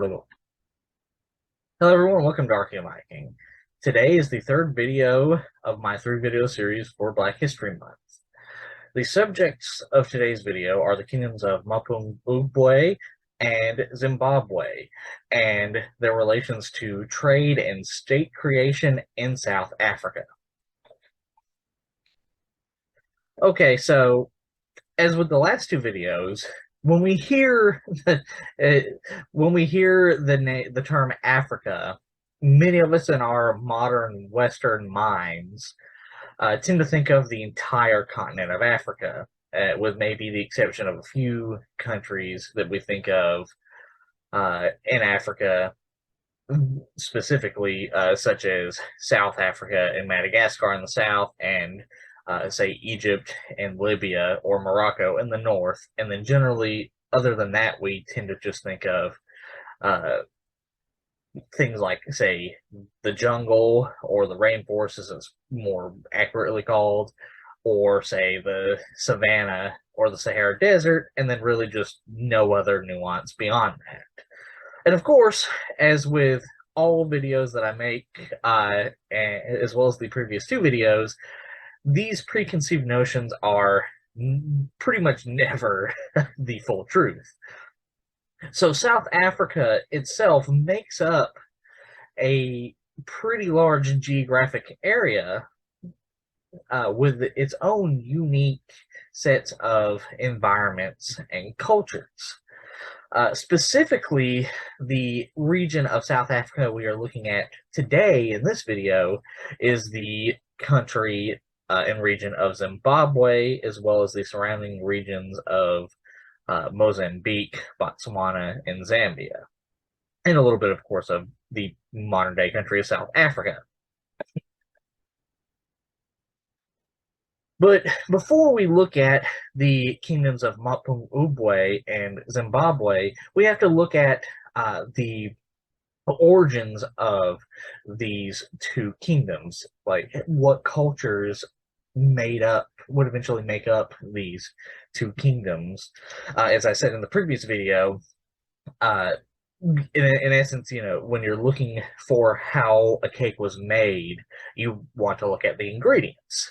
Hello everyone, welcome to Archaeological. Today is the third video of my three-video series for Black History Month. The subjects of today's video are the kingdoms of Mapungubwe and Zimbabwe, and their relations to trade and state creation in South Africa. Okay, so as with the last two videos, when we hear the term Africa, many of us in our modern Western minds tend to think of the entire continent of Africa, with maybe the exception of a few countries that we think of in Africa, specifically, such as South Africa and Madagascar in the south, and say Egypt and Libya or Morocco in the north. And then generally, other than that, we tend to just think of things like, say, the jungle or the rainforest, as it's more accurately called, or say the savanna or the Sahara Desert, and then really just no other nuance beyond that. And of course, as with all videos that I make, as well as the previous two videos, these preconceived notions are pretty much never the full truth. So South Africa itself makes up a pretty large geographic area with its own unique sets of environments and cultures. Specifically, the region of South Africa we are looking at today in this video is the country and region of Zimbabwe, as well as the surrounding regions of Mozambique, Botswana, and Zambia, and a little bit, of course, of the modern-day country of South Africa. But before we look at the kingdoms of Mapungubwe and Zimbabwe, we have to look at the origins of these two kingdoms, like what cultures would eventually make up these two kingdoms. As I said in the previous video, in essence, when you're looking for how a cake was made, you want to look at the ingredients.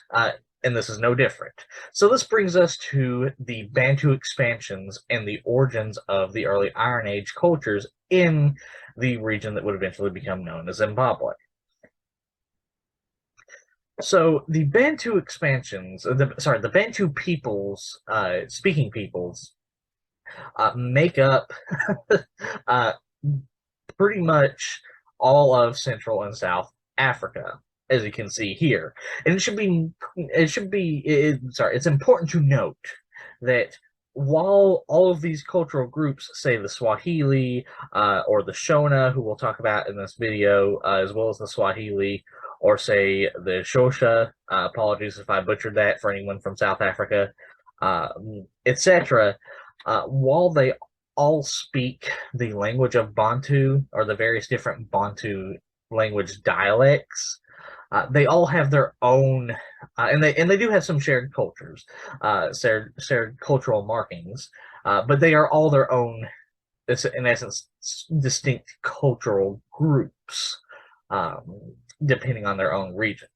And this is no different. So this brings us to the Bantu expansions and the origins of the early Iron Age cultures in the region that would eventually become known as Zimbabwe. So the Bantu expansions, the Bantu peoples, speaking peoples, make up pretty much all of Central and South Africa, as you can see here. And it's important to note that while all of these cultural groups, say the Swahili or the Shona, who we'll talk about in this video, as well as the Swahili, or say the Xhosa, apologies if I butchered that for anyone from South Africa, etc., while they all speak the language of Bantu, or the various different Bantu language dialects, they all have their own, and they do have some shared cultures, shared cultural markings, but they are all their own, in essence, distinct cultural groups, depending on their own regions.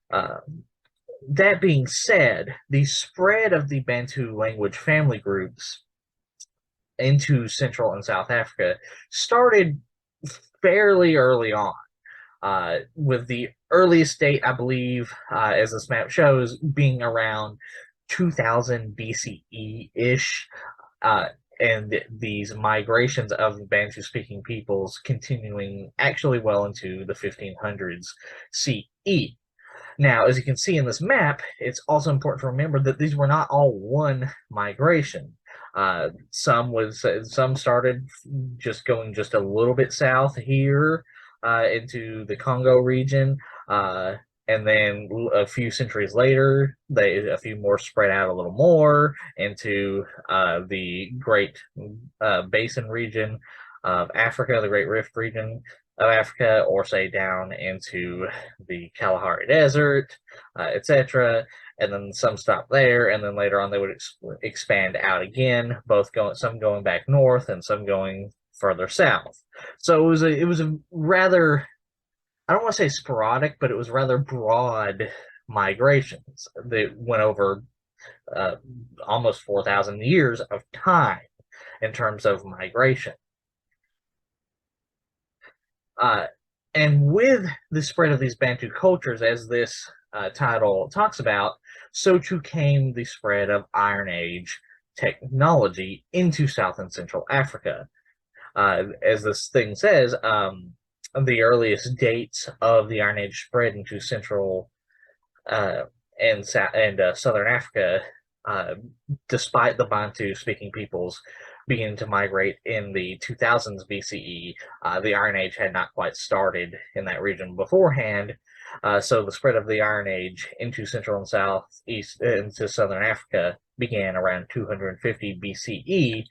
That being said, the spread of the Bantu language family groups into Central and South Africa started fairly early on, with the earliest date, I believe, as this map shows, being around 2000 BCE-ish, and these migrations of Bantu-speaking peoples continuing actually well into the 1500s CE. Now, as you can see in this map, it's also important to remember that these were not all one migration. Some started just going just a little bit south here into the Congo region, and then a few centuries later, a few more spread out a little more into the Great Basin region of Africa, the Great Rift region of Africa, or say down into the Kalahari Desert, etc. And then some stop there, and then later on they would expand out again, some going back north and some going further south. So it was a rather, I don't want to say sporadic, but it was rather broad migrations that went over almost 4,000 years of time in terms of migration. And with the spread of these Bantu cultures, as this title talks about, so too came the spread of Iron Age technology into South and Central Africa. As this thing says, the earliest dates of the Iron Age spread into Central and Southern Africa, despite the Bantu-speaking peoples beginning to migrate in the 2000s BCE, the Iron Age had not quite started in that region beforehand. So the spread of the Iron Age into Central and Southeast into Southern Africa began around 250 BCE,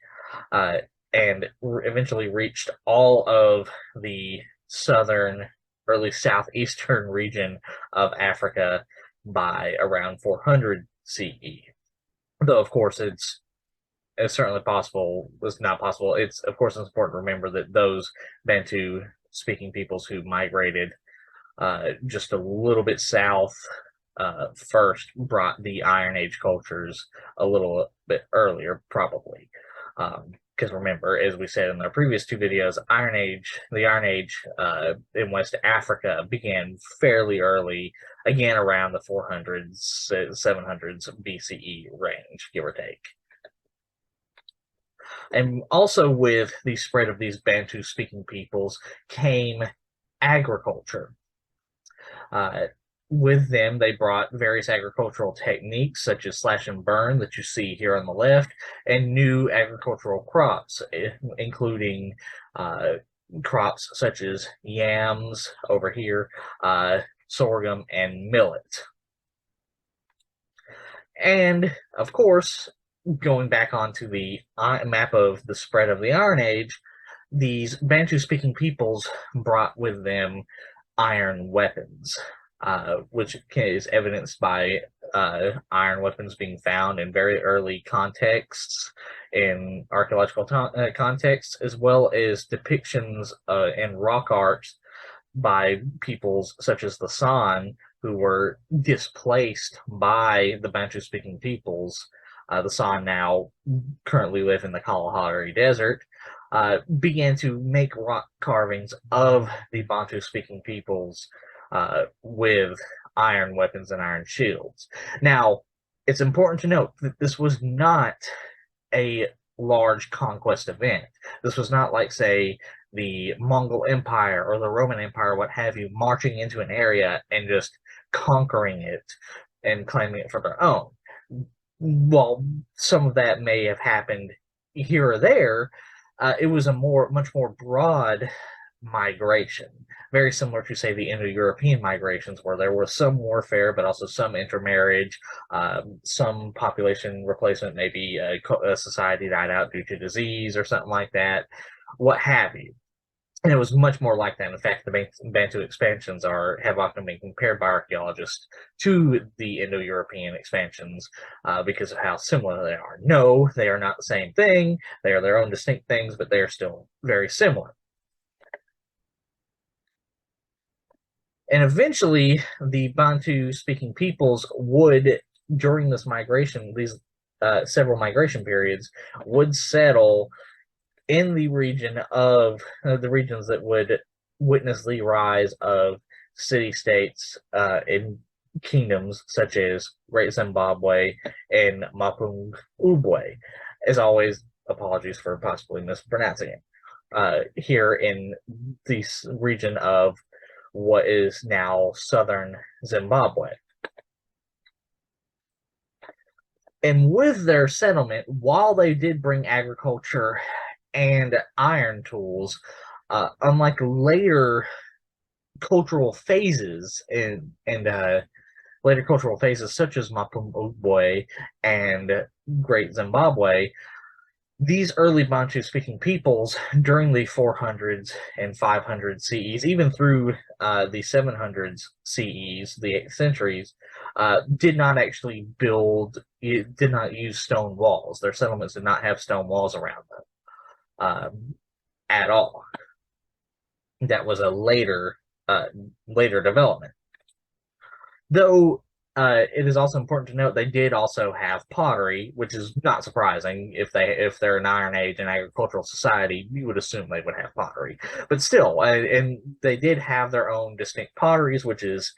and eventually reached all of the southern, early southeastern region of Africa by around 400 CE. Though, of course, it's certainly possible. It's not possible. It's, of course, it's important to remember that those Bantu-speaking peoples who migrated just a little bit south first brought the Iron Age cultures a little bit earlier, probably. Because remember, as we said in our previous two videos, the Iron Age in West Africa began fairly early, again around the 400s, 700s BCE range, give or take. And also with the spread of these Bantu-speaking peoples came agriculture. With them, they brought various agricultural techniques, such as slash and burn that you see here on the left, and new agricultural crops, including crops such as yams over here, sorghum, and millet. And, of course, going back onto the map of the spread of the Iron Age, these Bantu-speaking peoples brought with them iron weapons. Which is evidenced by iron weapons being found in very early contexts, in archaeological contexts, as well as depictions in rock art by peoples such as the San, who were displaced by the Bantu-speaking peoples. The San now currently live in the Kalahari Desert. Began to make rock carvings of the Bantu-speaking peoples with iron weapons and iron shields. Now, it's important to note that this was not a large conquest event. This was not like, say, the Mongol Empire or the Roman Empire, what have you, marching into an area and just conquering it and claiming it for their own. While some of that may have happened here or there, it was a much more broad migration, very similar to, say, the Indo-European migrations, where there was some warfare, but also some intermarriage, some population replacement, maybe a society died out due to disease or something like that, what have you. And it was much more like that. In fact, the Bantu expansions have often been compared by archaeologists to the Indo-European expansions because of how similar they are. No, they are not the same thing. They are their own distinct things, but they are still very similar. And eventually, the Bantu-speaking peoples would, during this migration, these several migration periods, would settle in the region of the regions that would witness the rise of city-states and kingdoms such as Great Zimbabwe and Mapungubwe. As always, apologies for possibly mispronouncing it. Here in this region of what is now southern Zimbabwe. And with their settlement, while they did bring agriculture and iron tools, unlike later cultural phases and later cultural phases such as Mapungubwe and Great Zimbabwe, these early Bantu-speaking peoples during the 400s and 500s CEs, even through the 700s CEs, the 8th centuries, did not actually did not use stone walls. Their settlements did not have stone walls around them. at all. That was a later development. Though it is also important to note they did also have pottery, which is not surprising. If they're an Iron Age and agricultural society, you would assume they would have pottery. But still, and they did have their own distinct potteries, which is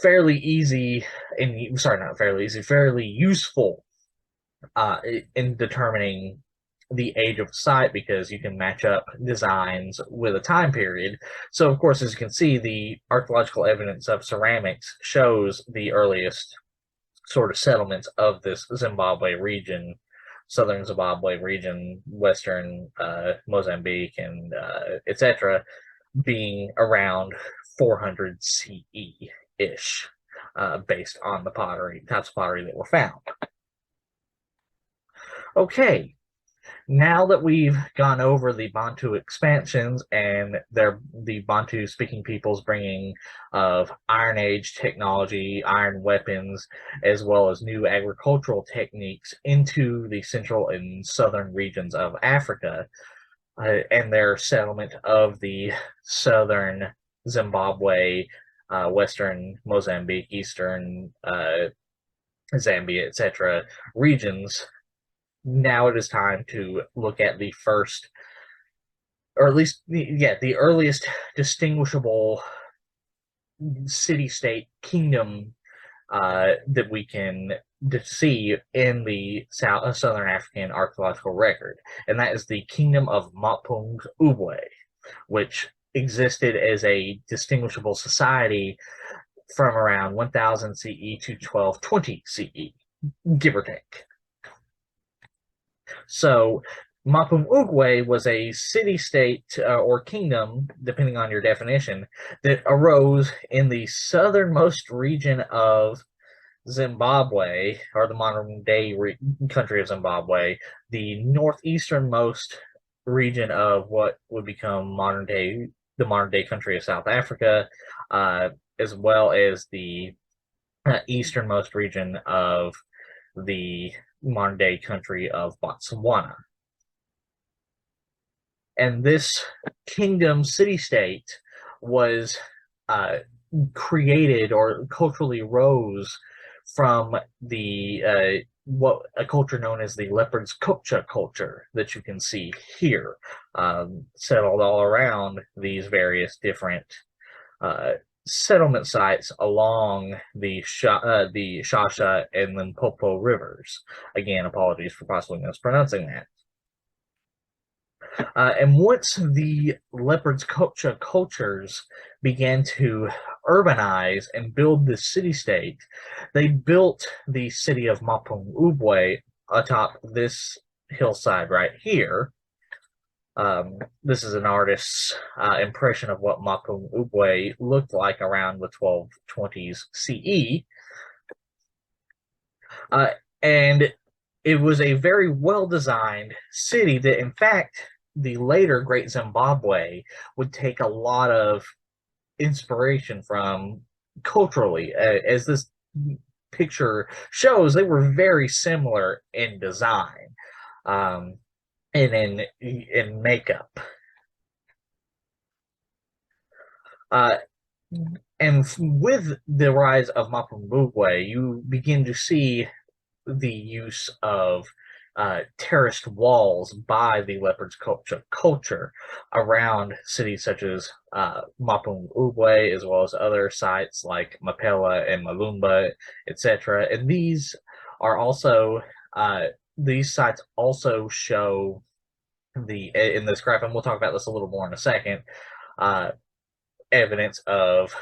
fairly easy, and sorry, not fairly easy, fairly useful in determining the age of the site, because you can match up designs with a time period. So, of course, as you can see, the archaeological evidence of ceramics shows the earliest sort of settlements of this Zimbabwe region, southern Zimbabwe region, western Mozambique, and etc., being around 400 CE-ish, based on the types of pottery that were found. Okay, now that we've gone over the Bantu expansions and the Bantu-speaking peoples bringing of Iron Age technology, iron weapons, as well as new agricultural techniques into the central and southern regions of Africa, and their settlement of the southern Zimbabwe, western Mozambique, eastern Zambia, etc. regions, now it is time to look at the first, or at least, the earliest distinguishable city-state kingdom that we can see in the Southern African archaeological record, and that is the Kingdom of Mapungubwe, which existed as a distinguishable society from around 1000 CE to 1220 CE, give or take. So Mapungubwe was a city-state or kingdom, depending on your definition, that arose in the southernmost region of Zimbabwe, or the modern-day country of Zimbabwe, the northeasternmost region of what would become the modern-day country of South Africa, as well as the easternmost region of the modern-day country of Botswana. And this kingdom city-state was created or culturally rose from the what a culture known as the Leopard's Kopcha culture that you can see here, settled all around these various different settlement sites along the Shasha and Limpopo rivers. Again, apologies for possibly mispronouncing that. And once the Leopard's Kopcha cultures began to urbanize and build the city-state, they built the city of Mapungubwe atop this hillside right here. This is an artist's impression of what Mapungubwe looked like around the 1220s CE. And it was a very well-designed city that, in fact, the later Great Zimbabwe would take a lot of inspiration from culturally. As this picture shows, they were very similar in design and in makeup. And with the rise of Mapungubwe, you begin to see the use of terraced walls by the Leopard's culture around cities such as Mapungubwe, as well as other sites like Mapela and Malumba, etc. And these are also these sites also show in this graph, and we'll talk about this a little more in a second, evidence of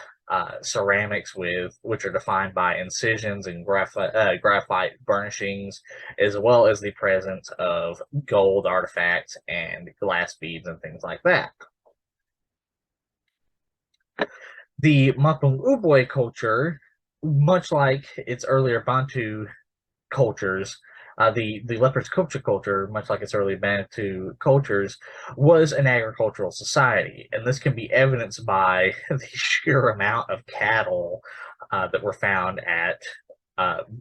ceramics which are defined by incisions and graphite burnishings, as well as the presence of gold artifacts and glass beads and things like that. The Mapungubwe culture, much like its earlier Bantu cultures, the Leopard's Kopcha culture, much like its early Bantu cultures, was an agricultural society, and this can be evidenced by the sheer amount of cattle that were found at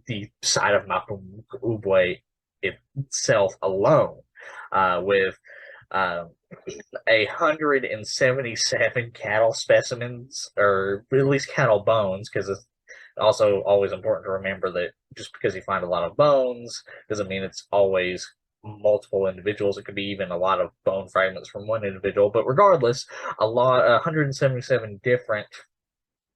the site of Mapungubwe itself alone, with 177 cattle specimens, or at least cattle bones, because it's also always important to remember that just because you find a lot of bones doesn't mean it's always multiple individuals. It could be even a lot of bone fragments from one individual. But regardless, 177 different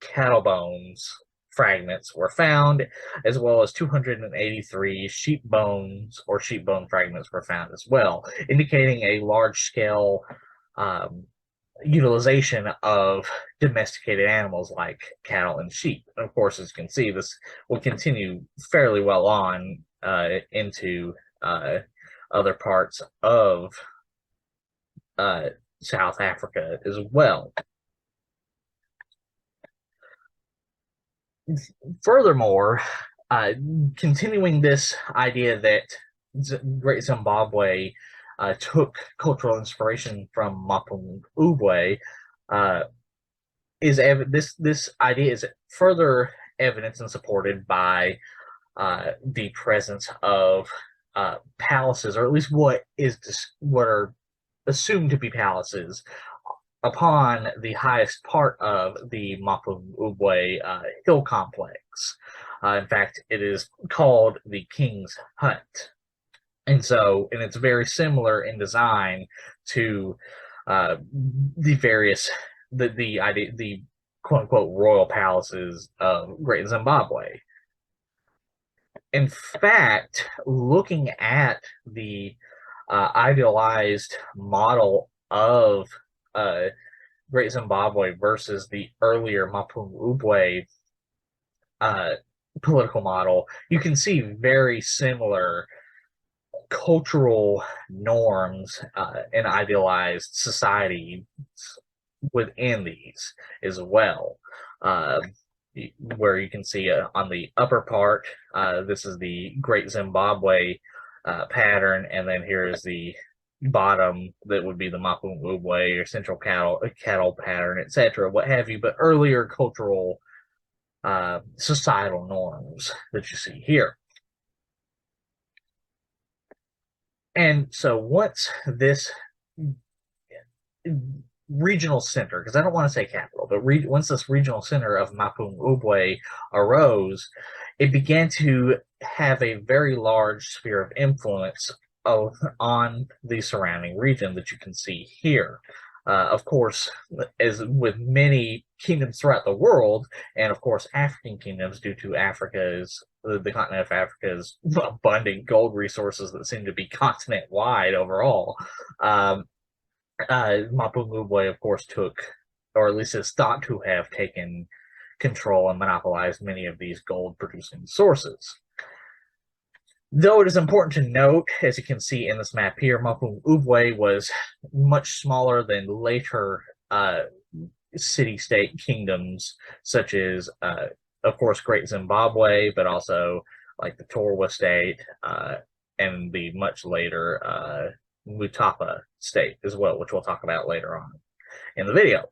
cattle bones fragments were found, as well as 283 sheep bones or sheep bone fragments were found as well, indicating a large scale utilization of domesticated animals like cattle and sheep. And of course, as you can see, this will continue fairly well on into other parts of South Africa as well. Furthermore, continuing this idea that Great Zimbabwe took cultural inspiration from Mapungubwe, this idea is further evidenced and supported by the presence of palaces, or at least what are assumed to be palaces, upon the highest part of the Mapungubwe hill complex. In fact, it is called the King's Hut. And it's very similar in design to the quote unquote royal palaces of Great Zimbabwe. In fact, looking at the idealized model of Great Zimbabwe versus the earlier Mapungubwe political model, you can see very similar cultural norms and idealized society within these as well. Where you can see on the upper part, this is the Great Zimbabwe pattern, and then here is the bottom that would be the Mapungubwe or central cattle pattern, etc., what have you, but earlier cultural societal norms that you see here. And so once this regional center, because I don't want to say capital, but once this regional center of Mapungubwe arose, it began to have a very large sphere of influence on the surrounding region that you can see here. Of course, as with many kingdoms throughout the world, and of course African kingdoms, due to the continent of Africa's abundant gold resources that seem to be continent-wide overall, Mapungubwe, of course, took, or at least is thought to have taken control and monopolized many of these gold-producing sources. Though it is important to note, as you can see in this map here, Mapungubwe was much smaller than later city-state kingdoms, such as, of course, Great Zimbabwe, but also like the Torwa state and the much later Mutapa state as well, which we'll talk about later on in the video.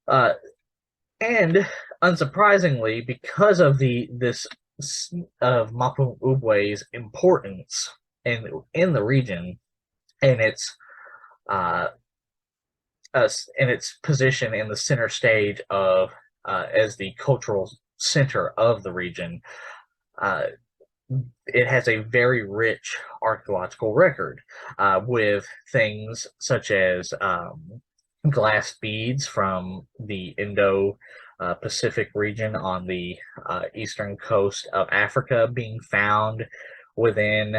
And unsurprisingly, because of this Mapungubwe's importance in the region and its position in the center stage of as the cultural center of the region, it has a very rich archaeological record with things such as glass beads from the Indo-Pacific region on the eastern coast of Africa being found within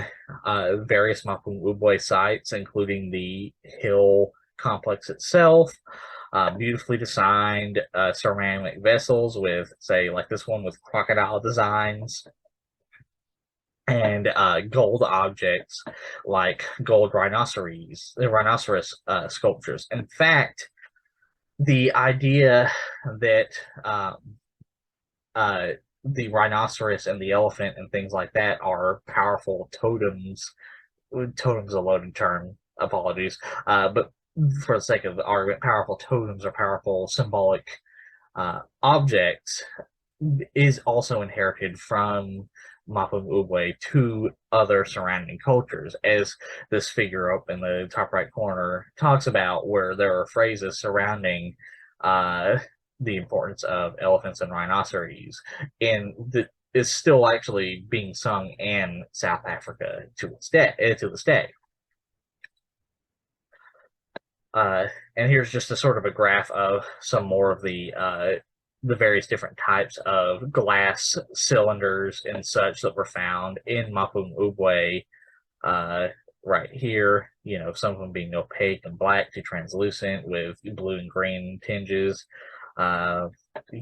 various Mapungubwe sites, including the hill complex itself. Beautifully designed ceramic vessels with, say, like this one with crocodile designs, and gold objects like gold rhinoceros sculptures. In fact, the idea that the rhinoceros and the elephant and things like that are powerful totems is a loaded term, apologies, but for the sake of the argument, powerful totems or powerful symbolic objects is also inherited from Mapungubwe to other surrounding cultures, as this figure up in the top right corner talks about, where there are phrases surrounding the importance of elephants and rhinoceros, and that is still actually being sung in South Africa to this day. And here's just a sort of a graph of some more of the various different types of glass cylinders and such that were found in Mapungubwe. Right here, you know, some of them being opaque and black to translucent with blue and green tinges,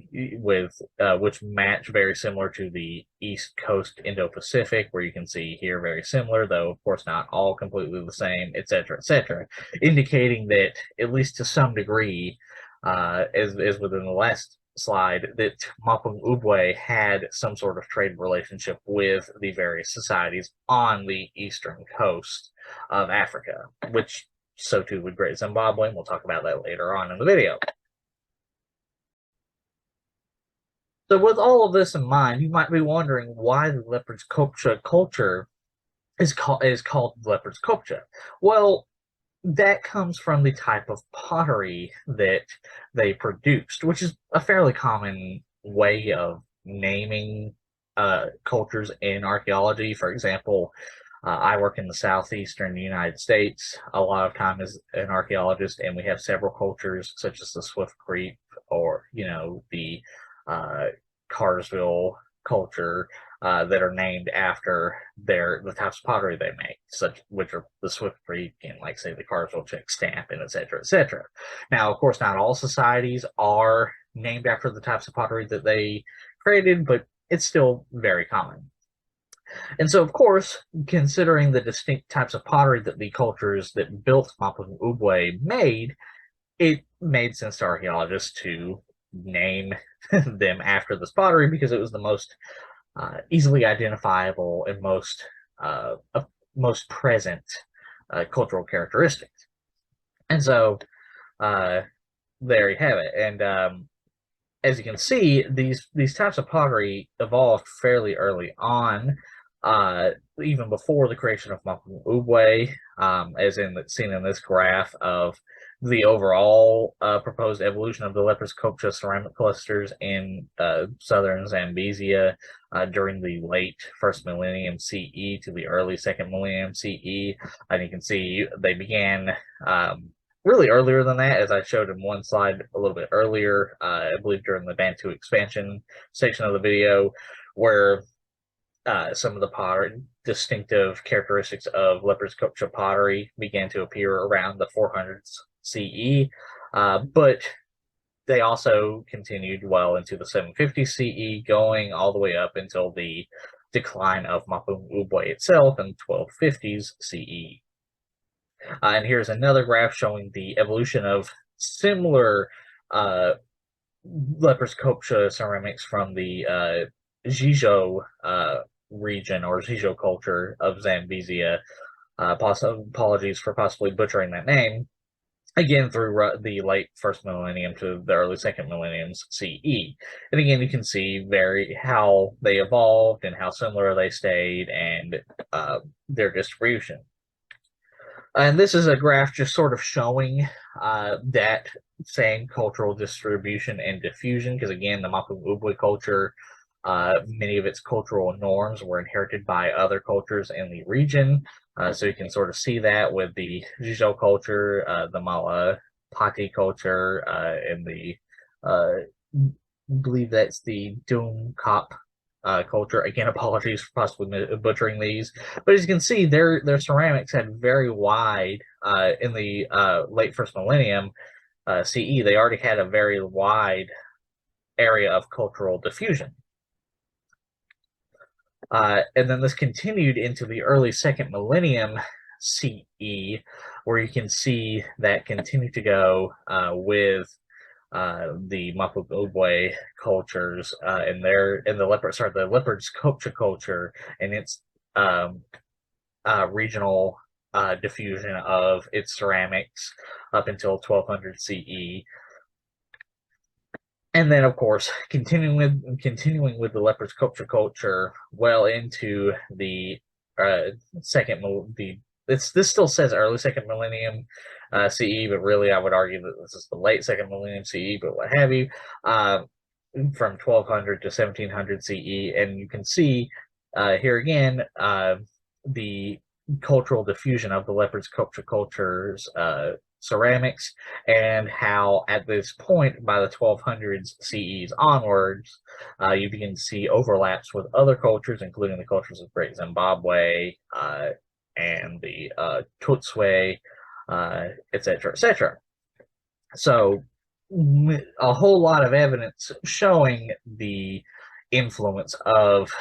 which match very similar to the East Coast Indo-Pacific, where you can see here very similar, though of course not all completely the same, etc., indicating that at least to some degree, as within the last slide, that Mapungubwe had some sort of trade relationship with the various societies on the eastern coast of Africa, which so too would Great Zimbabwe, and we'll talk about that later on in the video. So with all of this in mind, you might be wondering why the leopard's culture is called leopard's kopje. Well, that comes from the type of pottery that they produced, which is a fairly common way of naming cultures in archaeology. For example, I work in the southeastern United States a lot of time as an archaeologist, and we have several cultures such as the Swift Creek, or the Cartersville culture, that are named after the types of pottery they make, which are the Swift Creek and, like, say, the Cartersville Check Stamp, and etc. Now, of course, not all societies are named after the types of pottery that they created, but it's still very common. And so, of course, considering the distinct types of pottery that the cultures that built Mapungubwe made, it made sense to archaeologists to name them after this pottery, because it was the most easily identifiable and most present cultural characteristics. And so there you have it. And as you can see, these types of pottery evolved fairly early on, even before the creation of Mapungubwe, as seen in this graph of the overall proposed evolution of the leopard's kopje ceramic clusters in southern Zambezia during the late first millennium CE to the early second millennium CE. And you can see they began really earlier than that, as I showed in one slide a little bit earlier, I believe during the Bantu expansion section of the video, where some of the distinctive characteristics of leopard's kopje pottery began to appear around the 400s CE, but they also continued well into the 750 CE, going all the way up until the decline of Mapungubwe itself in 1250s CE. And here's another graph showing the evolution of similar leopard's kopje ceramics from the Gijo region, or Gijo culture of Zambezia. Apologies for possibly butchering that name. Again, through the late first millennium to the early second millenniums CE. And again, you can see how they evolved and how similar they stayed, and their distribution. And this is a graph just sort of showing that same cultural distribution and diffusion, because again, the Mapungubwe culture, many of its cultural norms were inherited by other cultures in the region. So you can sort of see that with the Gijo culture, the Malapati culture, and the I believe that's the Doom Kop culture. Again, apologies for possibly butchering these, but as you can see, their ceramics had very wide, in the late first millennium CE, they already had a very wide area of cultural diffusion. And then this continued into the early second millennium CE, where you can see that continue to go with the Mapungubwe cultures and the leopard's kopje culture and its regional diffusion of its ceramics up until 1200 CE. And then, of course, continuing with the leopard sculpture culture well into the this still says early second millennium CE, but really I would argue that this is the late second millennium CE, but what have you, from 1200 to 1700 CE, and you can see here again the cultural diffusion of the leopard sculpture culture's ceramics, and how at this point, by the 1200s CEs onwards, you begin to see overlaps with other cultures, including the cultures of Great Zimbabwe and the Tutswe, etc., etc. So a whole lot of evidence showing the influence of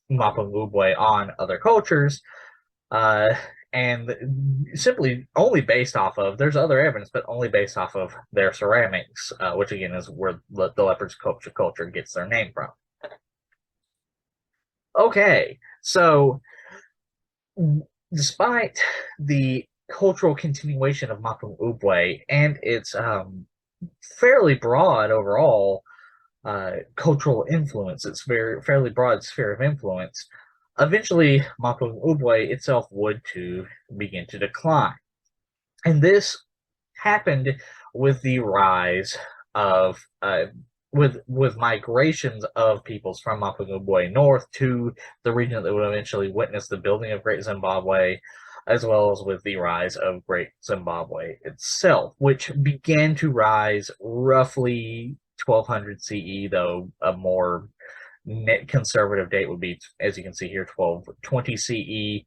Mapungubwe on other cultures, and simply only based off of, there's other evidence, but only based off of their ceramics, which again is where the leopard sculpture culture gets their name from. Okay, so despite the cultural continuation of Mapungubwe and its fairly broad overall cultural influence, its fairly broad sphere of influence, eventually Mapungubwe itself would begin to decline. And this happened with the rise of with migrations of peoples from Mapungubwe north to the region that would eventually witness the building of Great Zimbabwe, as well as with the rise of Great Zimbabwe itself, which began to rise roughly 1200 CE, though a more net conservative date would be, as you can see here, 1220 CE,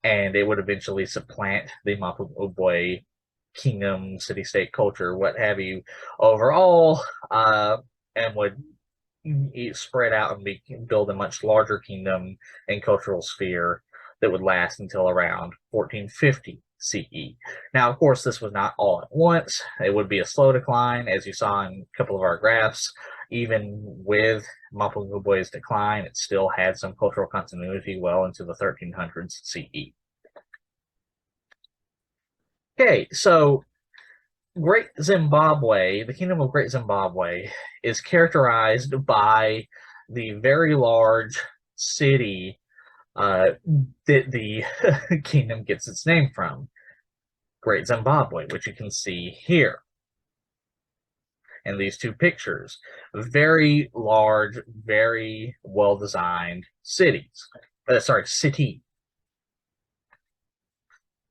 and it would eventually supplant the Mapungubwe kingdom, city-state culture, what have you, overall, and would spread out and build a much larger kingdom and cultural sphere that would last until around 1450 CE. Now, of course, this was not all at once. It would be a slow decline, as you saw in a couple of our graphs. Even with Mapungubwe's decline, it still had some cultural continuity well into the 1300s CE. Okay, so Great Zimbabwe, the Kingdom of Great Zimbabwe, is characterized by the very large city that the kingdom gets its name from, Great Zimbabwe, which you can see here in these two pictures. Very large, very well-designed cities. City.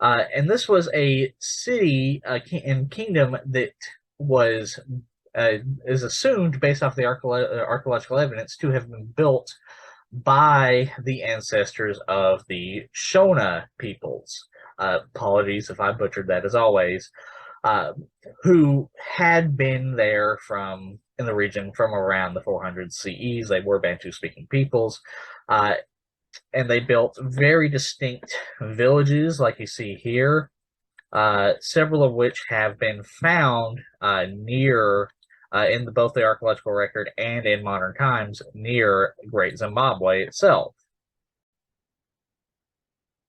And this was a city and kingdom that was is assumed, based off the archaeological evidence, to have been built by the ancestors of the Shona peoples. Apologies if I butchered that, as always. Who had been there in the region from around the 400 CEs. They were Bantu-speaking peoples. And they built very distinct villages, like you see here, several of which have been found near, in both the archaeological record and in modern times, near Great Zimbabwe itself.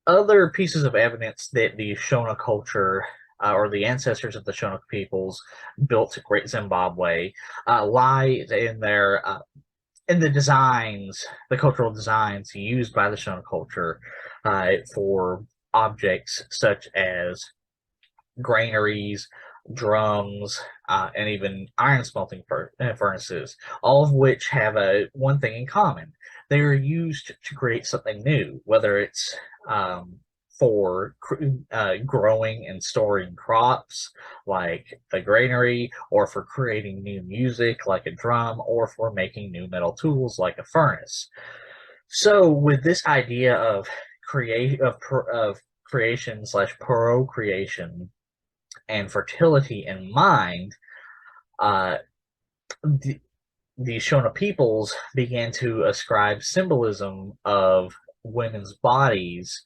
Other pieces of evidence that the Shona culture, or the ancestors of the Shona peoples, built Great Zimbabwe, lie in the designs, the cultural designs used by the Shona culture for objects such as granaries, drums, and even iron smelting furnaces, all of which have one thing in common. They are used to create something new, whether it's for growing and storing crops, like the granary, or for creating new music, like a drum, or for making new metal tools, like a furnace. So, with this idea of creation / procreation and fertility in mind, the Shona peoples began to ascribe symbolism of women's bodies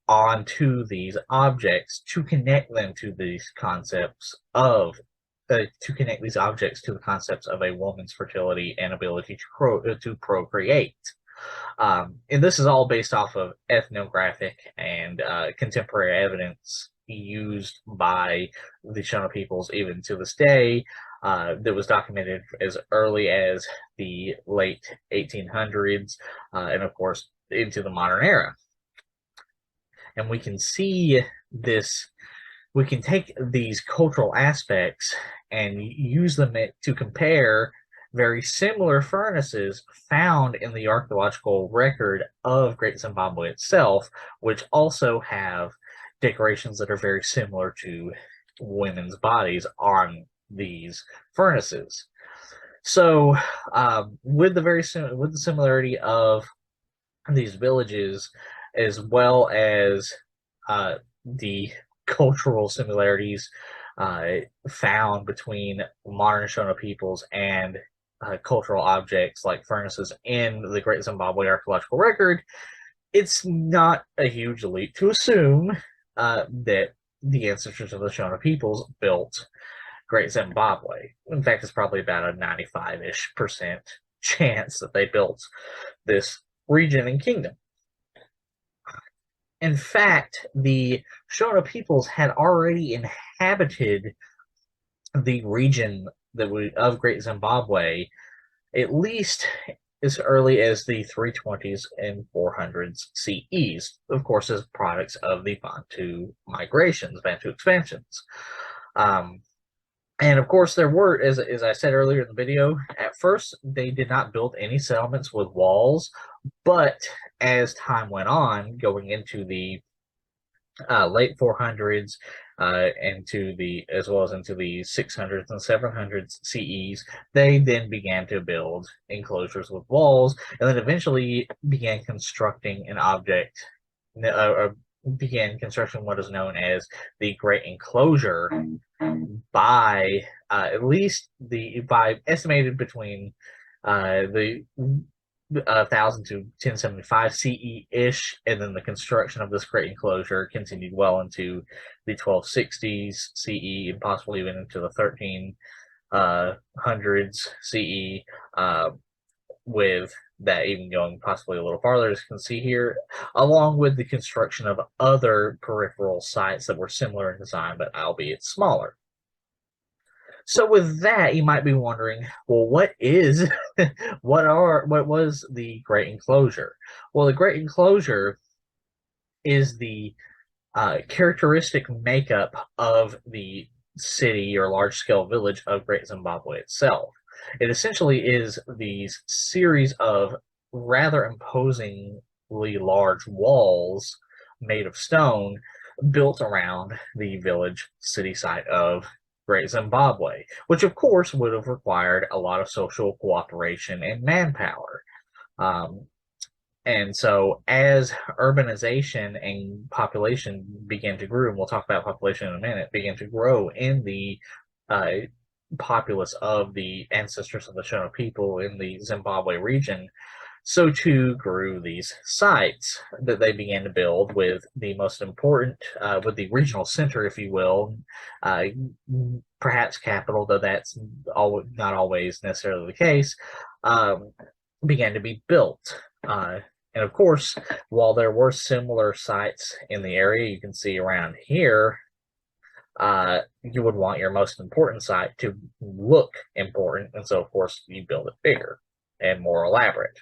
onto these objects to connect them to these concepts of the concepts of a woman's fertility and ability to procreate. And this is all based off of ethnographic and contemporary evidence used by the Shona peoples even to this day. That was documented as early as the late 1800s, and of course into the modern era. And we can see this, we can take these cultural aspects and use them to compare very similar furnaces found in the archaeological record of Great Zimbabwe itself, which also have decorations that are very similar to women's bodies on these furnaces. So, with the similarity of these villages, as well as the cultural similarities found between modern Shona peoples and cultural objects like furnaces in the Great Zimbabwe archaeological record, it's not a huge leap to assume that the ancestors of the Shona peoples built Great Zimbabwe. In fact, it's probably about a 95-ish% chance that they built this region and kingdom. In fact, the Shona peoples had already inhabited the region of Great Zimbabwe at least as early as the 320s and 400s CEs, of course, as products of the Bantu migrations, Bantu expansions. And of course, there were, as I said earlier in the video, at first they did not build any settlements with walls, but as time went on, going into the late 400s as well as into the 600s and 700s CEs, they then began to build enclosures with walls, and then eventually began constructing began constructing what is known as the Great Enclosure by estimated between the 1000 to 1075 CE-ish, and then the construction of this Great Enclosure continued well into the 1260s CE and possibly even into the 1300s CE, with that even going possibly a little farther, as you can see here, along with the construction of other peripheral sites that were similar in design, but albeit smaller. So with that, you might be wondering, well, what was the Great Enclosure? Well, the Great Enclosure is the characteristic makeup of the city or large-scale village of Great Zimbabwe itself. It essentially is these series of rather imposingly large walls made of stone built around the village city site of Great Zimbabwe, which of course would have required a lot of social cooperation and manpower. And so as urbanization and population began to grow, and we'll talk about population in a minute, began to grow in the populace of the ancestors of the Shona people in the Zimbabwe region, so too grew these sites that they began to build, with the most important, with the regional center, if you will, perhaps capital, though that's not always necessarily the case, began to be built. And of course, while there were similar sites in the area, you can see around here, you would want your most important site to look important, and so of course you build it bigger and more elaborate.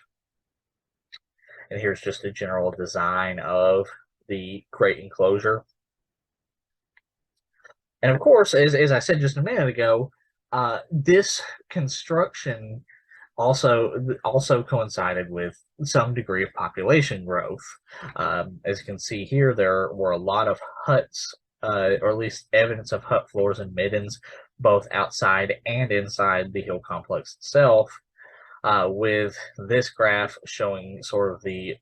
And here's just a general design of the Great Enclosure. And of course, as I said just a minute ago, this construction also coincided with some degree of population growth. As you can see here, there were a lot of huts, or at least evidence of hut floors and middens, both outside and inside the hill complex itself, with this graph showing sort of the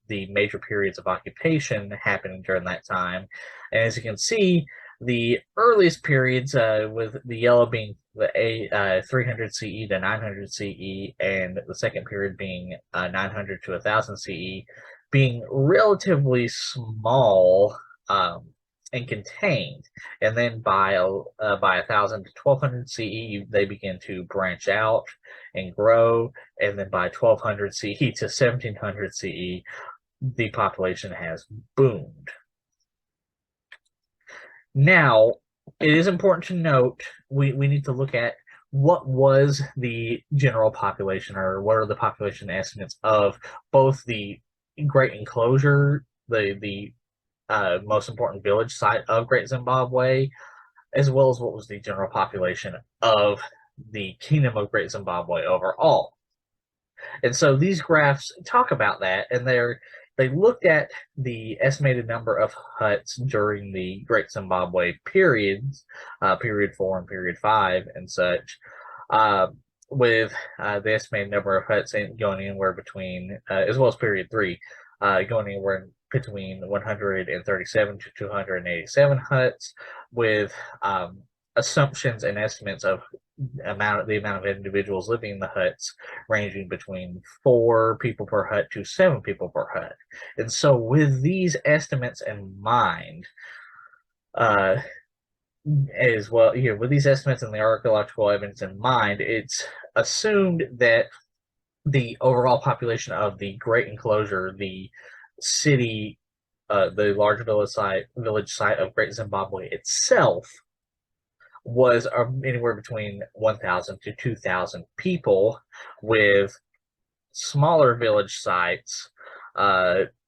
major periods of occupation happening during that time. And as you can see, the earliest periods, with the yellow being the 300 CE to 900 CE, and the second period being 900 to 1000 CE, being relatively small and contained. And then by 1000 to 1200 CE, they begin to branch out and grow. And then by 1200 CE to 1700 CE, the population has boomed. Now, it is important to note we need to look at what was the general population, or what are the population estimates of both the Great Enclosure, the most important village site of Great Zimbabwe, as well as what was the general population of the Kingdom of Great Zimbabwe overall. And so these graphs talk about that, and they looked at the estimated number of huts during the Great Zimbabwe periods, period 4 and period 5 and such, uh, with the estimated number of huts going anywhere between, as well as period 3, going anywhere between 137 to 287 huts, with assumptions and estimates of the amount of individuals living in the huts ranging between 4 people per hut to 7 people per hut. And so with these estimates in mind, as well, with these estimates and the archaeological evidence in mind, it's assumed that the overall population of the Great Enclosure, the city, the large village site of Great Zimbabwe itself, was anywhere between 1,000 to 2,000 people, with smaller village sites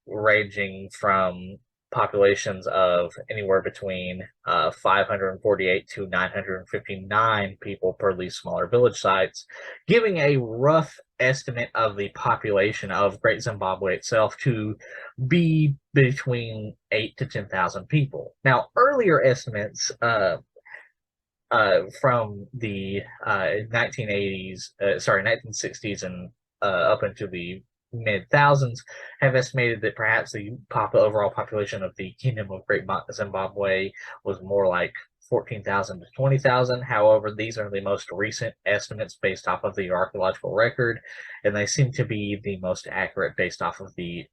ranging from populations of anywhere between 548 to 959 people per these smaller village sites, giving a rough estimate of the population of Great Zimbabwe itself to be between 8 to 10,000 people. Now, earlier estimates from the 1960s and up into the mid-thousands have estimated that perhaps the overall population of the Kingdom of Great Zimbabwe was more like 14,000 to 20,000. However, these are the most recent estimates based off of the archaeological record, and they seem to be the most accurate based off of the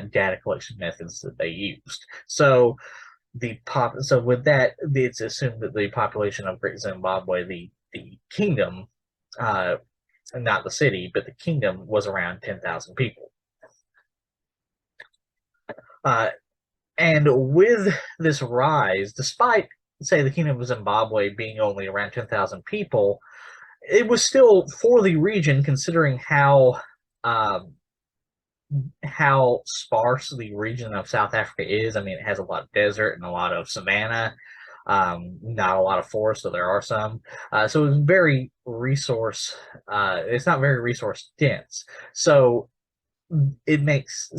data collection methods that they used. So with that, it's assumed that the population of Great Zimbabwe, the kingdom, not the city, but the kingdom, was around 10,000 people. And with this rise, despite, say, the Kingdom of Zimbabwe being only around 10,000 people, it was still, for the region, considering how sparse the region of South Africa is. I mean, it has a lot of desert and a lot of savanna, not a lot of forest, so there are some. So it's very it's not very resource dense. So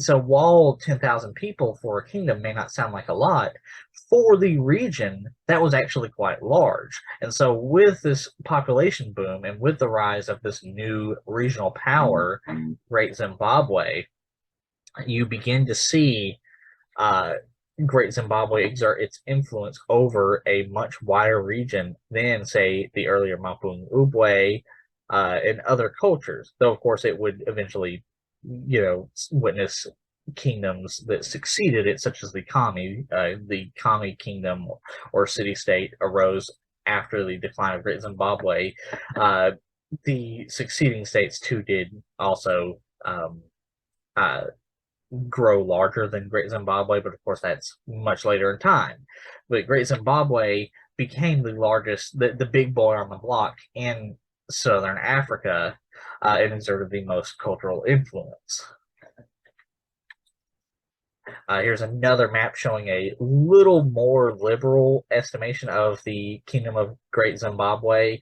while 10,000 people for a kingdom may not sound like a lot, for the region, that was actually quite large. And so with this population boom and with the rise of this new regional power, Great Zimbabwe, you begin to see Great Zimbabwe exert its influence over a much wider region than, say, the earlier Mapungubwe and other cultures. Though, of course, it would eventually, witness kingdoms that succeeded it, such as the Kami kingdom or city-state arose after the decline of Great Zimbabwe. The succeeding states, too, did also grow larger than Great Zimbabwe, but of course that's much later in time. But Great Zimbabwe became the largest, the big boy on the block in southern Africa, and exerted the most cultural influence. Here's another map showing a little more liberal estimation of the Kingdom of Great Zimbabwe.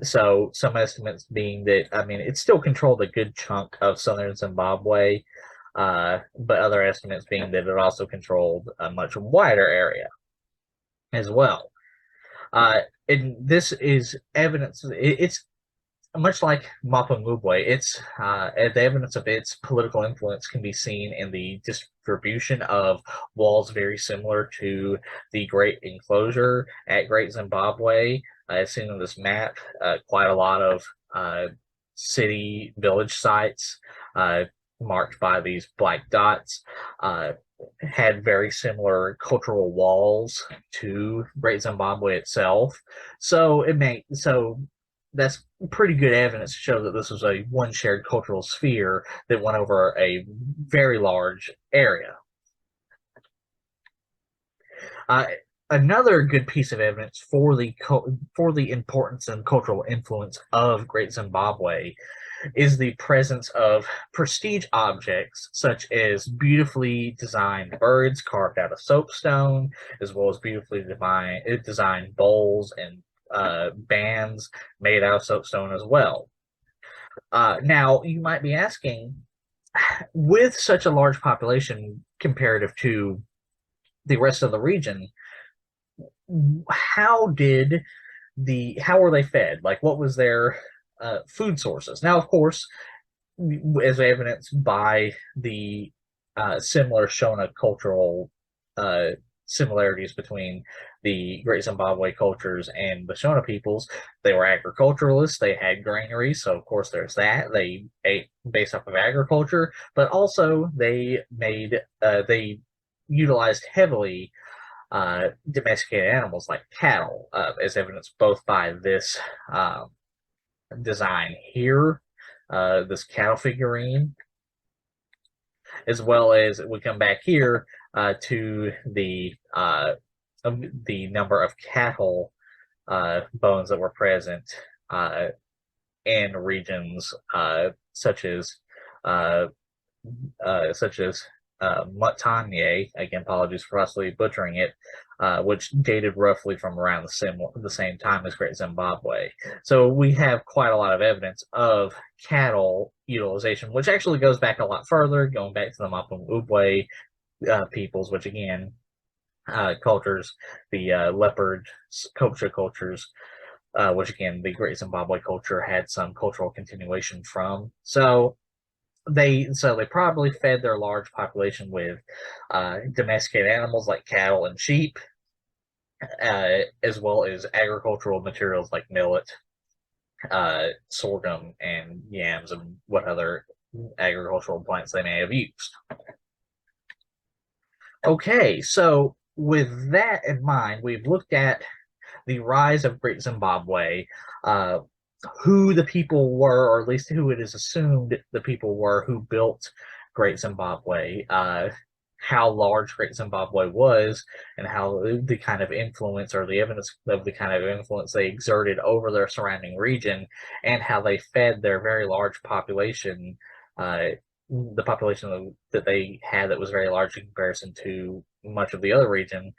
So some estimates being that, I mean, it still controlled a good chunk of southern Zimbabwe, but other estimates being that it also controlled a much wider area as well. And this is evidence, it's much like Mapungubwe, the evidence of its political influence can be seen in the distribution of walls very similar to the Great Enclosure at Great Zimbabwe. As seen on this map, quite a lot of city village sites marked by these black dots had very similar cultural walls to Great Zimbabwe itself. So that's pretty good evidence to show that this was one shared cultural sphere that went over a very large area. Another good piece of evidence for the importance and cultural influence of Great Zimbabwe is the presence of prestige objects such as beautifully designed birds carved out of soapstone, as well as beautifully designed bowls and bands made out of soapstone as well. Now, you might be asking, with such a large population comparative to the rest of the region, how were they fed? Like, what was their food sources? Now, of course, as evidenced by the similar Shona cultural similarities between the Great Zimbabwe cultures and the Shona peoples, they were agriculturalists. They had granaries, so of course there's that. They ate based off of agriculture, but also they utilized heavily domesticated animals like cattle, as evidenced both by this design here, this cattle figurine, as well as we come back here to the number of cattle bones that were present in regions such as Mutanye, again, apologies for possibly butchering it, which dated roughly from around the same time as Great Zimbabwe. So we have quite a lot of evidence of cattle utilization, which actually goes back a lot further, going back to the Mapungubwe peoples, which again, cultures, the leopard cultures, which again, the Great Zimbabwe culture had some cultural continuation from. So they probably fed their large population with domesticated animals like cattle and sheep, as well as agricultural materials like millet, sorghum, and yams, and what other agricultural plants they may have used. Okay, so with that in mind, we've looked at the rise of Great Zimbabwe, who the people were, or at least who it is assumed the people were who built Great Zimbabwe, how large Great Zimbabwe was, and how the kind of influence, or the evidence of the kind of influence they exerted over their surrounding region, and how they fed their very large population, the population that they had that was very large in comparison to much of the other region.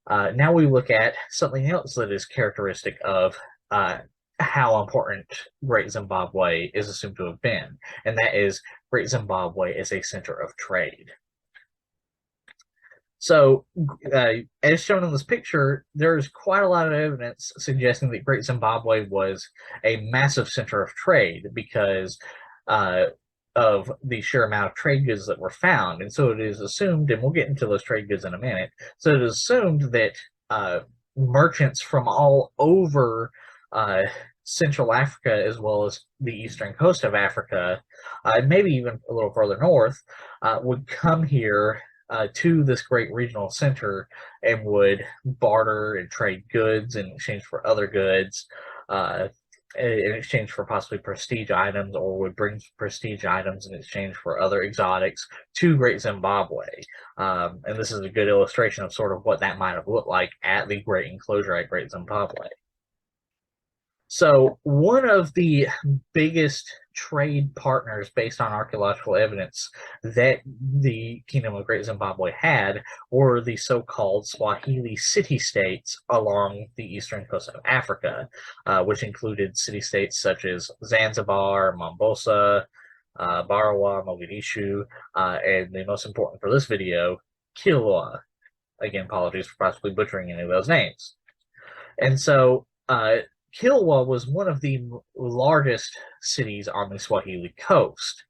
Now we look at something else that is characteristic of how important Great Zimbabwe is assumed to have been, and that is Great Zimbabwe is a center of trade. So, as shown in this picture, there's quite a lot of evidence suggesting that Great Zimbabwe was a massive center of trade because of the sheer amount of trade goods that were found. And so it is assumed, and we'll get into those trade goods in a minute, so it is assumed that merchants from all over Central Africa, as well as the eastern coast of Africa, maybe even a little further north, would come here to this great regional center and would barter and trade goods in exchange for other goods, in exchange for possibly prestige items, or would bring prestige items in exchange for other exotics to Great Zimbabwe. And this is a good illustration of sort of what that might have looked like at the Great Enclosure at Great Zimbabwe. So one of the biggest trade partners based on archaeological evidence that the Kingdom of Great Zimbabwe had were the so-called Swahili city-states along the eastern coast of Africa, which included city-states such as Zanzibar, Mombasa, Barawa, Mogadishu, and the most important for this video, Kilwa. Again, apologies for possibly butchering any of those names. And so Kilwa was one of the largest cities on the Swahili coast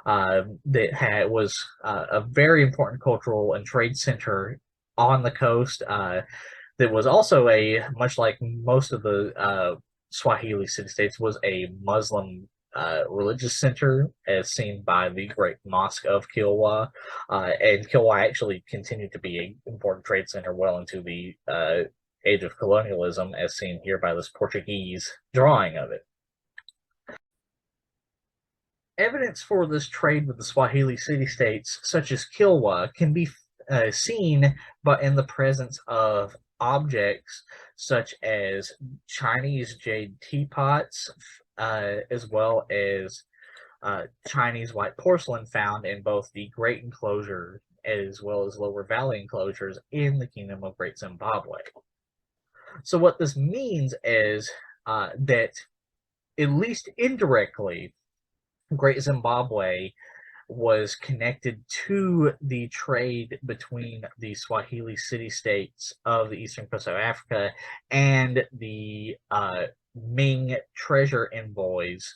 that was a very important cultural and trade center on the coast that was also much like most of the Swahili city-states, was a Muslim religious center, as seen by the Great Mosque of Kilwa. And Kilwa actually continued to be an important trade center well into the age of colonialism, as seen here by this Portuguese drawing of it. Evidence for this trade with the Swahili city-states, such as Kilwa, can be seen, but in the presence of objects such as Chinese jade teapots, as well as Chinese white porcelain found in both the Great Enclosure as well as Lower Valley enclosures in the Kingdom of Great Zimbabwe. So what this means is that, at least indirectly, Great Zimbabwe was connected to the trade between the Swahili city-states of the eastern coast of Africa and the Ming treasure envoys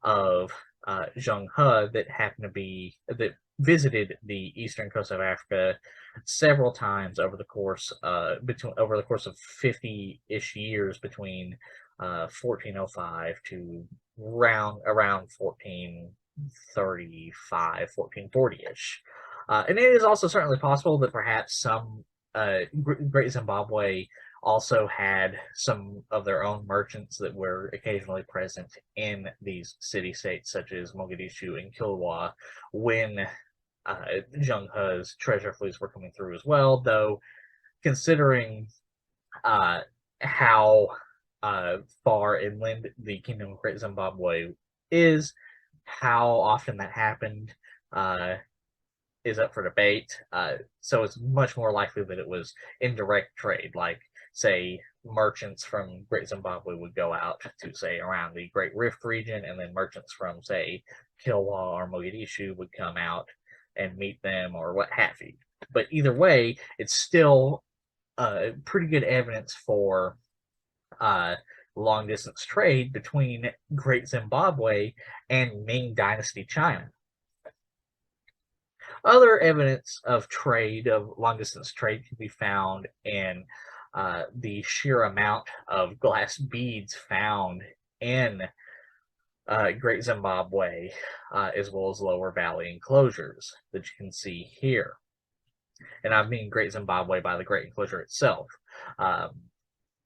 of Zheng He that visited the eastern coast of Africa several times over the course of 50-ish years between 1405 to around 1435, 1440-ish. And it is also certainly possible that perhaps some Great Zimbabwe also had some of their own merchants that were occasionally present in these city-states, such as Mogadishu and Kilwa, when Zheng He's treasure fleets were coming through as well, though considering how far inland the Kingdom of Great Zimbabwe is, how often that happened is up for debate. So it's much more likely that it was indirect trade, like, say, merchants from Great Zimbabwe would go out to, say, around the Great Rift region, and then merchants from, say, Kilwa or Mogadishu would come out and meet them, or what have you. But either way, it's still pretty good evidence for long-distance trade between Great Zimbabwe and Ming Dynasty China. Other evidence of long-distance trade, can be found in the sheer amount of glass beads found in Great Zimbabwe, as well as Lower Valley enclosures that you can see here. And I mean Great Zimbabwe by the Great Enclosure itself.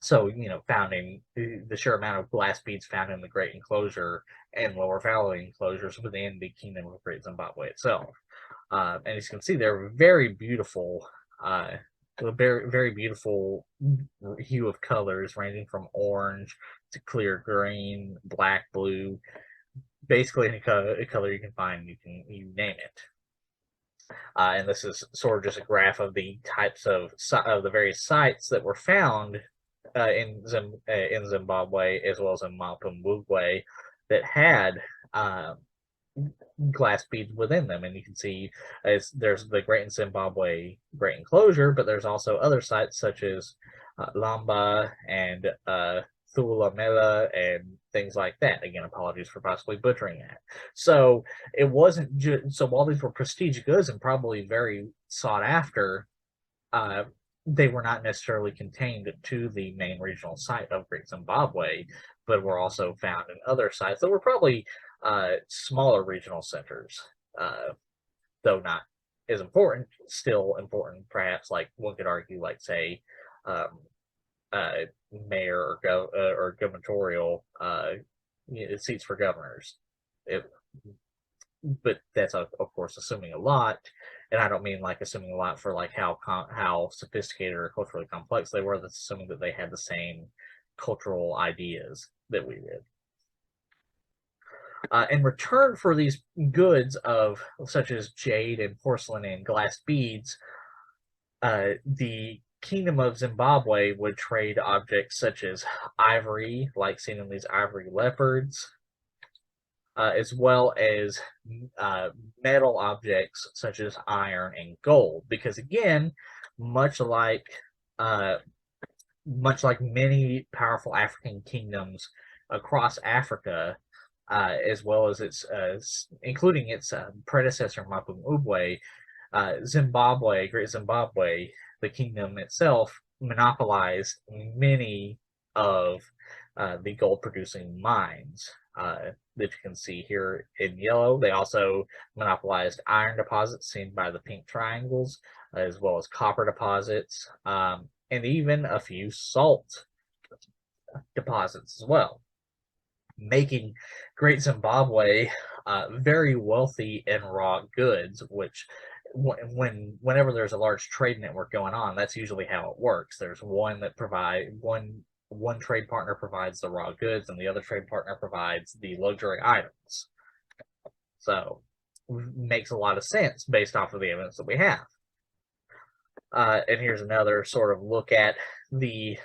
So, found in the sheer amount of glass beads found in the Great Enclosure and Lower Valley enclosures within the Kingdom of Great Zimbabwe itself. And as you can see, they're very beautiful, very, very beautiful hue of colors, ranging from orange to clear green, black, blue, basically any color you can find, you name it. And this is sort of just a graph of the types of the various sites that were found in Zimbabwe, as well as in Mapungubwe, that had glass beads within them. And you can see there's the Great Zimbabwe Great Enclosure, but there's also other sites such as Lamba and Thulamela and things like that. Again, apologies for possibly butchering that. So it wasn't just, so while these were prestige goods and probably very sought after, they were not necessarily contained to the main regional site of Great Zimbabwe, but were also found in other sites that were probably smaller regional centers, though not as important, still important, perhaps, like one could argue, like, say, mayor or gubernatorial seats for governors. But that's, of course, assuming a lot, and I don't mean like assuming a lot for like how sophisticated or culturally complex they were. That's assuming that they had the same cultural ideas that we did. In return for these goods such as jade and porcelain and glass beads, the Kingdom of Zimbabwe would trade objects such as ivory, like seen in these ivory leopards, as well as metal objects such as iron and gold. Because again, much like many powerful African kingdoms across Africa, as well as including its predecessor Mapungubwe, Great Zimbabwe, the kingdom itself, monopolized many of the gold-producing mines that you can see here in yellow. They also monopolized iron deposits seen by the pink triangles, as well as copper deposits, and even a few salt deposits as well, making Great Zimbabwe very wealthy in raw goods, which whenever there's a large trade network going on, that's usually how it works. There's one trade partner provides the raw goods, and the other trade partner provides the luxury items. So, makes a lot of sense based off of the evidence that we have. And here's another sort of look at the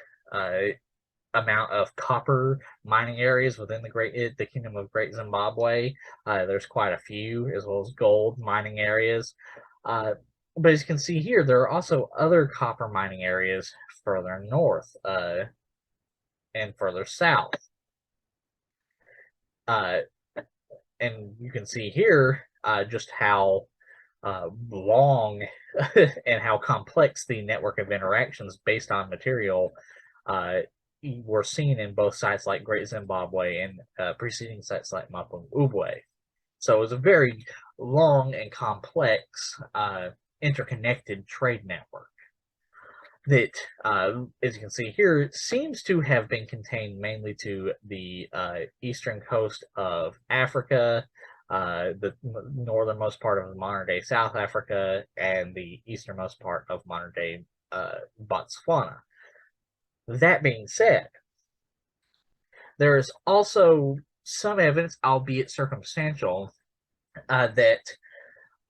amount of copper mining areas within the Kingdom of Great Zimbabwe. There's quite a few, as well as gold mining areas. But as you can see here, there are also other copper mining areas further north and further south. And you can see here just how long and how complex the network of interactions based on material were seen in both sites like Great Zimbabwe and preceding sites like Mapungubwe. So it was a very long and complex interconnected trade network that, as you can see here, seems to have been contained mainly to the eastern coast of Africa, the northernmost part of modern-day South Africa, and the easternmost part of modern-day Botswana. That being said, there is also some evidence, albeit circumstantial, that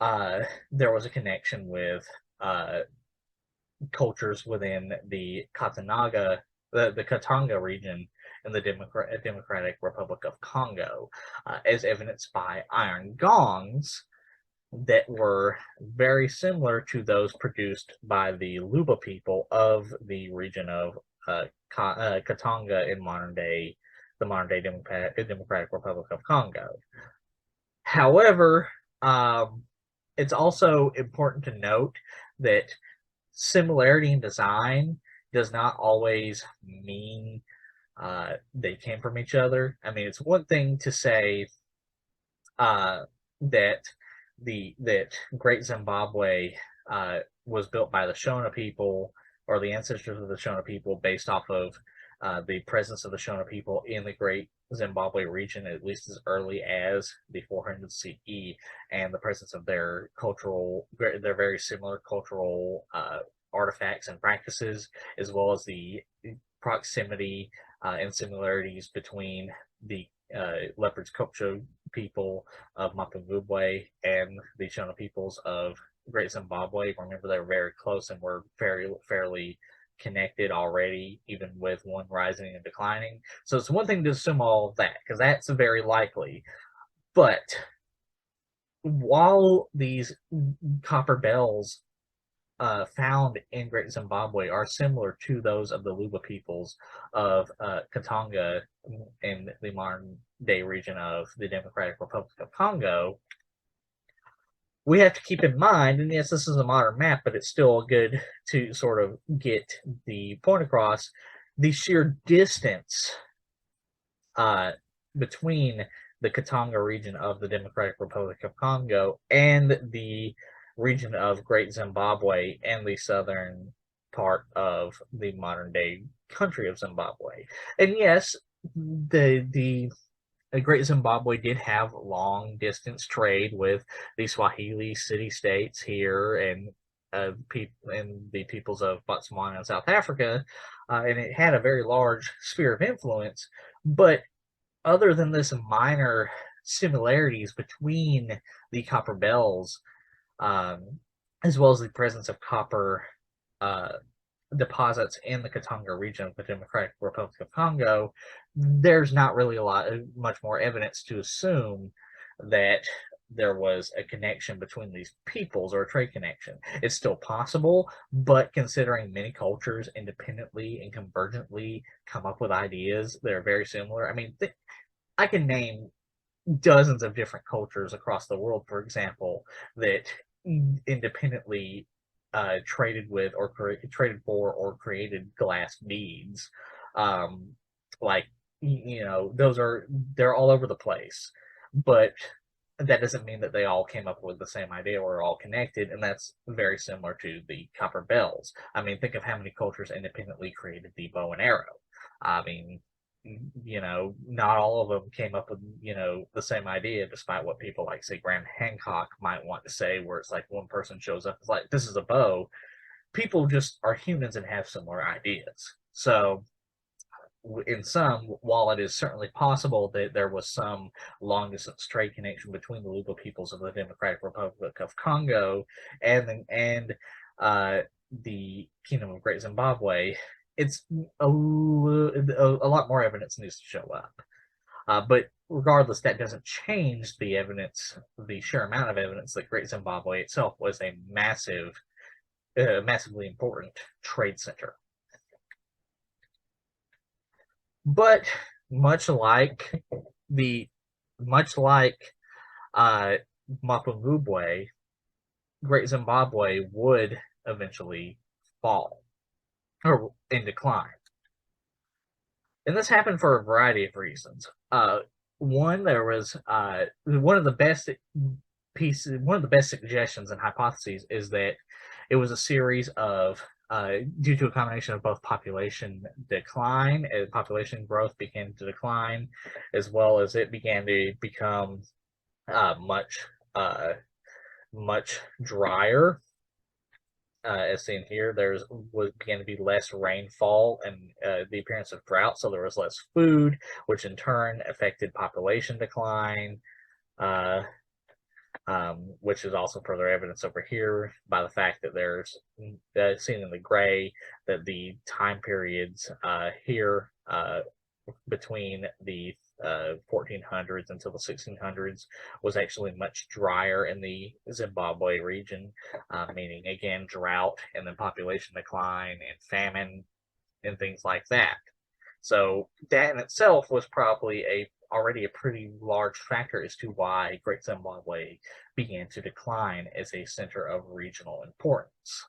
there was a connection with cultures within the Katanga region in the Democratic Republic of Congo, as evidenced by iron gongs that were very similar to those produced by the Luba people of the region of Katanga in the modern-day Democratic Republic of Congo. However, it's also important to note that similarity in design does not always mean they came from each other. I mean, it's one thing to say that Great Zimbabwe was built by the Shona people, or the ancestors of the Shona people, based off of the presence of the Shona people in the Great Zimbabwe region, at least as early as the 400 CE, and the presence of their very similar cultural artifacts and practices, as well as the proximity and similarities between the Leopard's Kopcho people of Mapungubwe and the Shona peoples of Great Zimbabwe. Remember, they were very close and were fairly connected already, even with one rising and declining. So it's one thing to assume all of that, because that's very likely. But while these copper bells found in Great Zimbabwe are similar to those of the Luba peoples of Katanga in the modern-day region of the Democratic Republic of Congo, we have to keep in mind, and yes, this is a modern map, but it's still good to sort of get the point across, the sheer distance between the Katanga region of the Democratic Republic of Congo and the region of Great Zimbabwe and the southern part of the modern-day country of Zimbabwe. And yes, the Great Zimbabwe did have long-distance trade with the Swahili city-states here and the peoples of Botswana and South Africa, and it had a very large sphere of influence. But other than this minor similarities between the copper bells, as well as the presence of copper deposits in the Katanga region of the Democratic Republic of Congo, there's not really much more evidence to assume that there was a connection between these peoples, or a trade connection. It's still possible, but considering many cultures independently and convergently come up with ideas that are very similar, I mean, I can name dozens of different cultures across the world, for example, that independently traded with or traded for or created glass beads. Like, you know, they're all over the place, but that doesn't mean that they all came up with the same idea or are all connected, and that's very similar to the copper bells. I mean, think of how many cultures independently created the bow and arrow. I mean, you know, not all of them came up with, you know, the same idea, despite what people like, say, Graham Hancock might want to say, where it's like one person shows up, it's like, this is a bow. People just are humans and have similar ideas. So, in some, while it is certainly possible that there was some long distance trade connection between the Luba peoples of the Democratic Republic of Congo and the Kingdom of Great Zimbabwe, it's a lot more evidence needs to show up. But regardless, that doesn't change the evidence, the sheer amount of evidence that Great Zimbabwe itself was a massively important trade center. But much like Mapungubwe, Great Zimbabwe would eventually fall or in decline. And this happened for a variety of reasons. One, there was one of the best suggestions and hypotheses is that it was a series of due to a combination of both population decline and population growth began to decline, as well as it began to become much drier. As seen here, began to be less rainfall and the appearance of drought, so there was less food, which in turn affected population decline. Which is also further evidence over here by the fact that there's seen in the gray that the time periods here between the 1400s until the 1600s was actually much drier in the Zimbabwe region, meaning again drought and then population decline and famine and things like that. So that in itself was probably already a pretty large factor as to why Great Zimbabwe began to decline as a center of regional importance.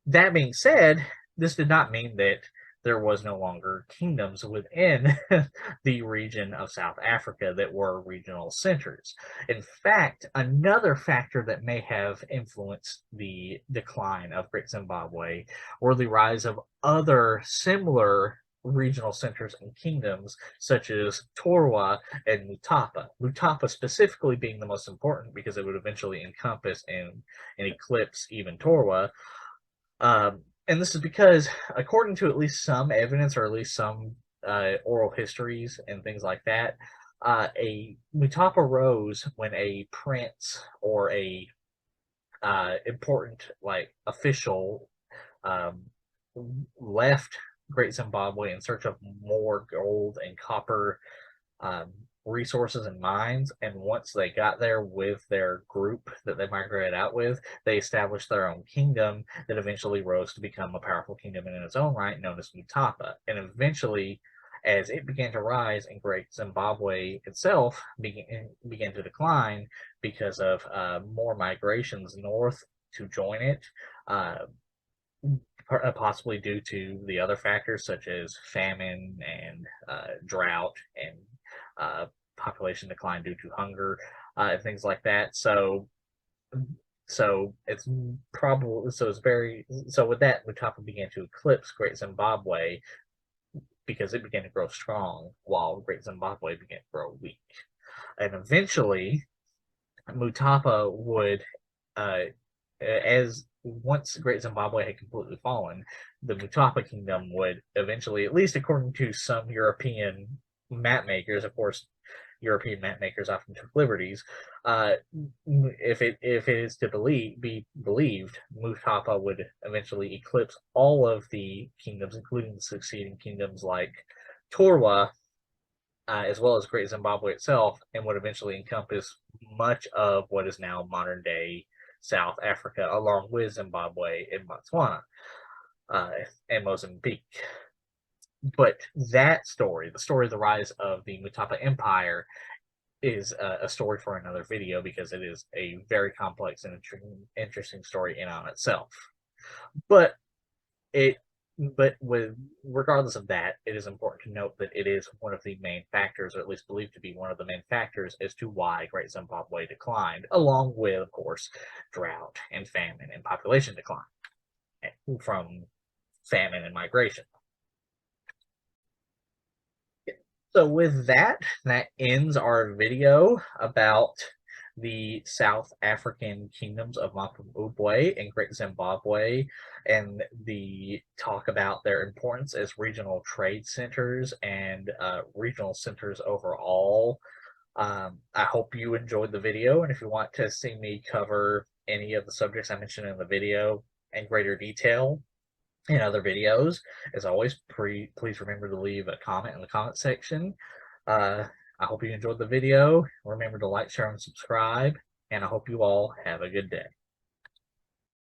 That being said, this did not mean that there was no longer kingdoms within the region of South Africa that were regional centers. In fact, another factor that may have influenced the decline of Great Zimbabwe were the rise of other similar regional centers and kingdoms such as Torwa and Mutapa. Mutapa specifically being the most important because it would eventually encompass and eclipse even Torwa. And this is because, according to at least some evidence or at least some oral histories and things like that, a Mutapa rose when a prince or a important official left Great Zimbabwe in search of more gold and copper resources and mines, and once they got there with their group that they migrated out with, they established their own kingdom that eventually rose to become a powerful kingdom in its own right, known as Mutapa. And eventually, as it began to rise and Great Zimbabwe itself began to decline because of more migrations north to join it, possibly due to the other factors such as famine and drought and population decline due to hunger and things like that. So it's probably with that, Mutapa began to eclipse Great Zimbabwe because it began to grow strong while Great Zimbabwe began to grow weak. And eventually, Mutapa would, once Great Zimbabwe had completely fallen, the Mutapa kingdom would eventually, at least according to some European map makers, of course, European map makers often took liberties. If it is to be believed, Mutapa would eventually eclipse all of the kingdoms, including the succeeding kingdoms like Torwa, as well as Great Zimbabwe itself, and would eventually encompass much of what is now modern day South Africa, along with Zimbabwe and Botswana and Mozambique. But that story, the story of the rise of the Mutapa Empire, is a story for another video because it is a very complex and interesting story in on itself. But regardless of that, it is important to note that it is one of the main factors, or at least believed to be one of the main factors, as to why Great Zimbabwe declined, along with, of course, drought and famine and population decline from famine and migration. So with that, that ends our video about the South African kingdoms of Mapungubwe and Great Zimbabwe, and the talk about their importance as regional trade centers and regional centers overall. I hope you enjoyed the video, and if you want to see me cover any of the subjects I mentioned in the video in greater detail in other videos, as always, please remember to leave a comment in the comment section. I hope you enjoyed the video. Remember to like, share, and subscribe, and I hope you all have a good day.